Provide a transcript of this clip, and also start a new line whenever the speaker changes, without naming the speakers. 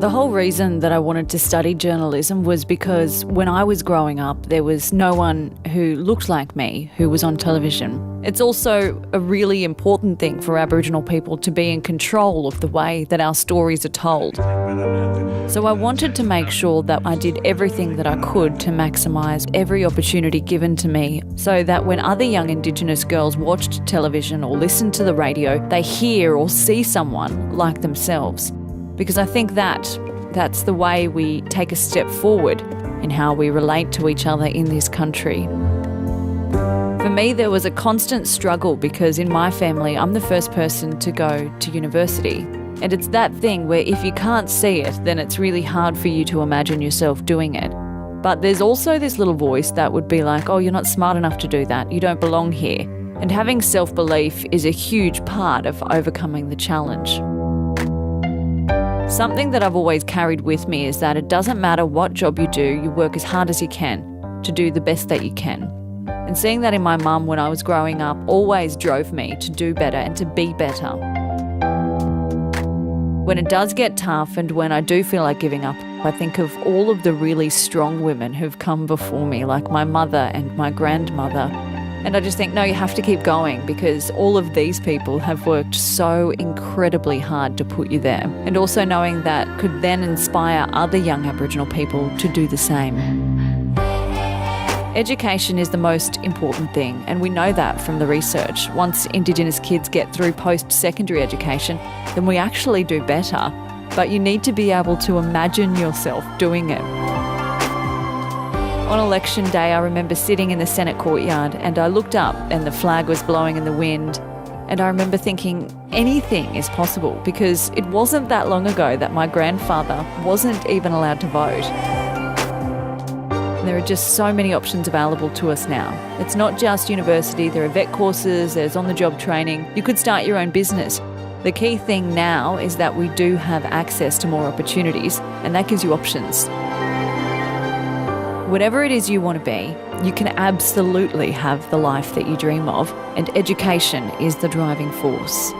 The whole reason that I wanted to study journalism was because when I was growing up, there was no one who looked like me who was on television. It's also a really important thing for Aboriginal people to be in control of the way that our stories are told. So I wanted to make sure that I did everything that I could to maximise every opportunity given to me so that when other young Indigenous girls watched television or listened to the radio, they hear or see someone like themselves. Because I think that's the way we take a step forward in how we relate to each other in this country. For me, there was a constant struggle because in my family, I'm the first person to go to university. And it's that thing where if you can't see it, then it's really hard for you to imagine yourself doing it. But there's also this little voice that would be like, oh, you're not smart enough to do that. You don't belong here. And having self-belief is a huge part of overcoming the challenge. Something that I've always carried with me is that it doesn't matter what job you do, you work as hard as you can to do the best that you can. And seeing that in my mum when I was growing up always drove me to do better and to be better. When it does get tough and when I do feel like giving up, I think of all of the really strong women who've come before me, like my mother and my grandmother. And I just think, no, you have to keep going because all of these people have worked so incredibly hard to put you there. And also knowing that could then inspire other young Aboriginal people to do the same. Education is the most important thing, and we know that from the research. Once Indigenous kids get through post-secondary education, then we actually do better. But you need to be able to imagine yourself doing it. On election day, I remember sitting in the Senate courtyard and I looked up and the flag was blowing in the wind. And I remember thinking, anything is possible because it wasn't that long ago that my grandfather wasn't even allowed to vote. There are just so many options available to us now. It's not just university, there are vet courses, there's on-the-job training. You could start your own business. The key thing now is that we do have access to more opportunities, and that gives you options. Whatever it is you want to be, you can absolutely have the life that you dream of, and education is the driving force.